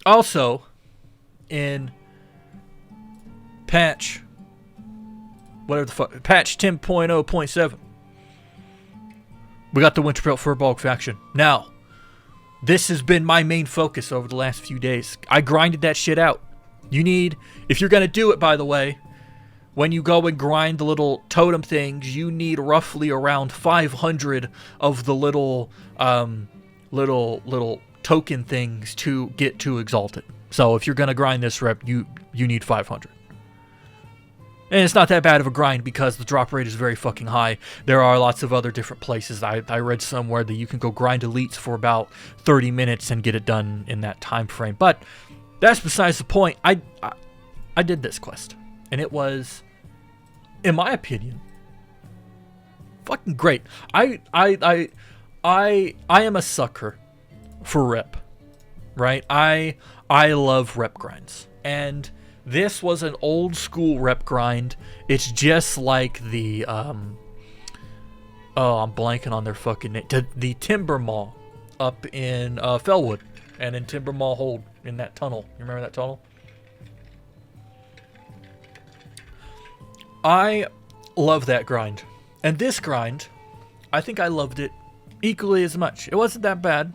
Also, in patch, whatever the fuck, patch 10.0.7, we got the Winterpelt Furbolg faction. Now, this has been my main focus over the last few days. I grinded that shit out. You need, if you're going to do it, by the way, when you go and grind the little totem things, you need roughly around 500 of the little token things to get to Exalted. So if you're going to grind this rep, you need 500. And it's not that bad of a grind because the drop rate is very fucking high. There are lots of other different places. I read somewhere that you can go grind elites for about 30 minutes and get it done in that time frame. But that's besides the point. I did this quest, and it was, in my opinion, fucking great. I am a sucker for rep, right? I love rep grinds, and this was an old school rep grind. It's just like the I'm blanking on their fucking name. The Timber Mall up in Fellwood, and in Timber Mall Hold in that tunnel. You remember that tunnel? I love that grind, and this grind, I think I loved it equally as much. It wasn't that bad.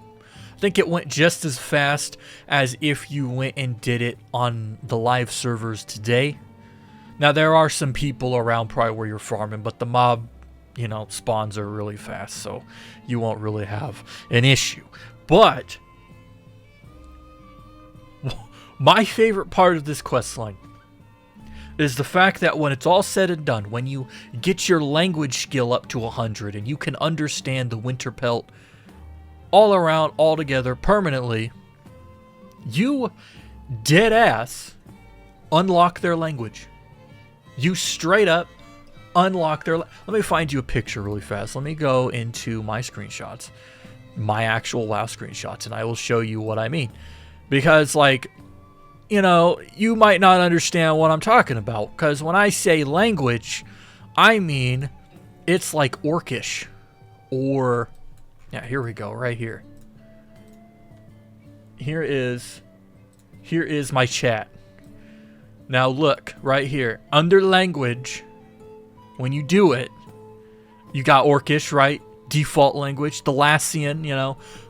I think it went just as fast as if you went and did it on the live servers today. Now, there are some people around probably where you're farming, but the mob, spawns are really fast, so you won't really have an issue. But my favorite part of this questline is the fact that when it's all said and done, when you get your language skill up to 100 and you can understand the Winterpelt all around, all together, permanently, you dead ass unlock their language. You straight up unlock their... Let me find you a picture really fast. Let me go into my screenshots, my actual WoW screenshots, and I will show you what I mean. Because, you might not understand what I'm talking about. Because when I say language, I mean it's like Orcish or... Yeah, here we go, right here. Here is my chat. Now look, right here. Under language, when you do it, you got Orcish, right? Default language. The Lassian,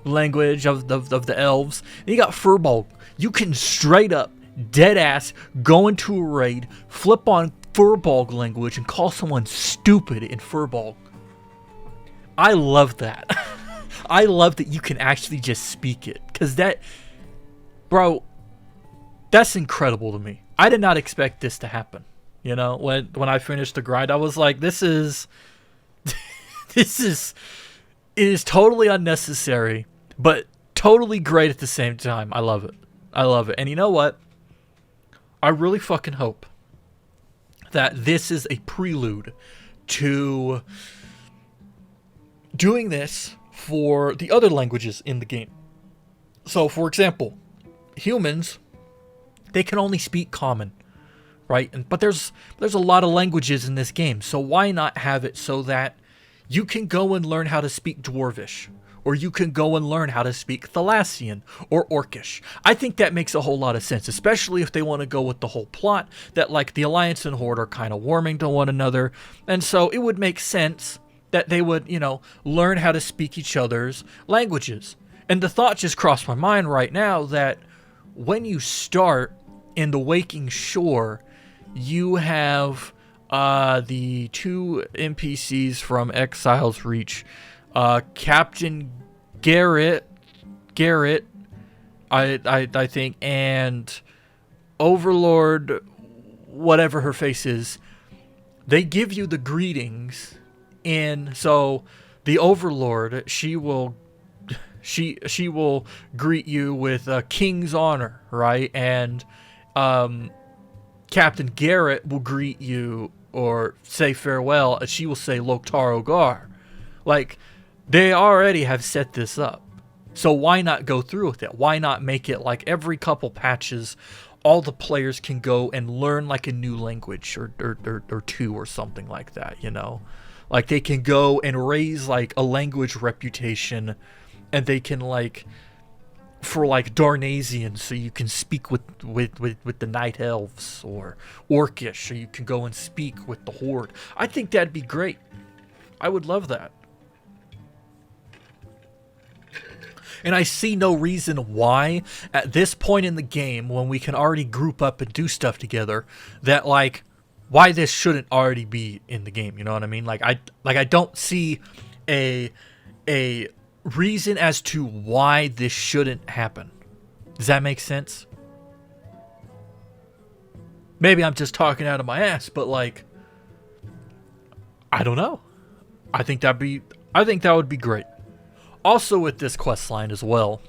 language of the elves. And you got Furbolg. You can straight up, dead ass, go into a raid, flip on Furbolg language, and call someone stupid in Furbolg. I love that. I love that you can actually just speak it. Because bro, that's incredible to me. I did not expect this to happen. When I finished the grind, I was like, it is totally unnecessary, but totally great at the same time. I love it. I love it. And you know what? I really fucking hope that this is a prelude to doing this for the other languages in the game. So, for example, humans, they can only speak common, right? But there's a lot of languages in this game, so why not have it so that you can go and learn how to speak Dwarvish, or you can go and learn how to speak Thalassian or Orcish. I think that makes a whole lot of sense, especially if they want to go with the whole plot that, the Alliance and Horde are kind of warming to one another, and so it would make sense that they would, learn how to speak each other's languages. And the thought just crossed my mind right now that when you start in the Waking Shore, you have the two NPCs from Exile's Reach, Captain Garrett, I think, and Overlord, whatever her face is. They give you the greetings. And so the Overlord, she will greet you with King's Honor, right? And Captain Garrett will greet you or say farewell. She will say Loktar Ogar. They already have set this up. So why not go through with it? Why not make it like every couple patches, all the players can go and learn a new language or two or something like that, They can go and raise a language reputation, and they can for like Darnasian, so you can speak with the Night Elves, or Orcish, so you can go and speak with the Horde. I think that'd be great. I would love that. And I see no reason why, at this point in the game, when we can already group up and do stuff together, that like, why this shouldn't already be in the game. You know what I mean? Like I don't see a reason as to why this shouldn't happen. Does that make sense? Maybe I'm just talking out of my ass, but like, I don't know. I think that would be great. Also with this quest line as well,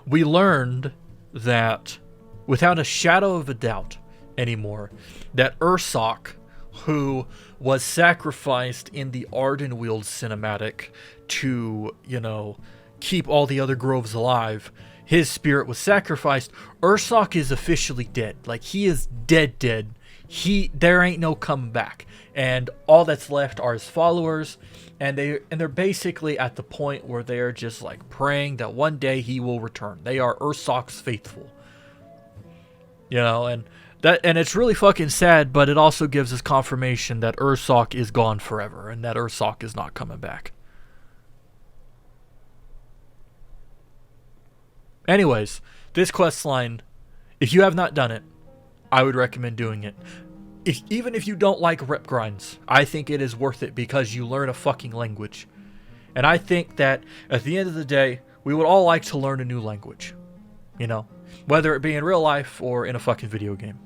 we learned that without a shadow of a doubt anymore, that Ursoc, who was sacrificed in the Ardenweald cinematic to, you know, keep all the other groves alive, his spirit was sacrificed. Ursoc is officially dead. Like, he is dead. There ain't no coming back. And all that's left are his followers, and they're basically at the point where they're just like praying that one day he will return. They are Ursoc's faithful. You know, and it's really fucking sad, but it also gives us confirmation that Ursoc is gone forever and that Ursoc is not coming back. Anyways, this quest line, if you have not done it, I would recommend doing it. Even if you don't like rep grinds, I think it is worth it because you learn a fucking language. And I think that at the end of the day, we would all like to learn a new language. You know? Whether it be in real life or in a fucking video game.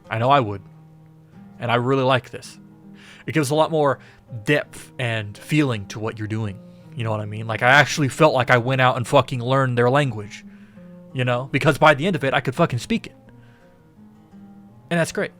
I know I would. And I really like this. It gives a lot more depth and feeling to what you're doing. You know what I mean? Like, I actually felt like I went out and fucking learned their language. You know? Because by the end of it, I could fucking speak it. And that's great.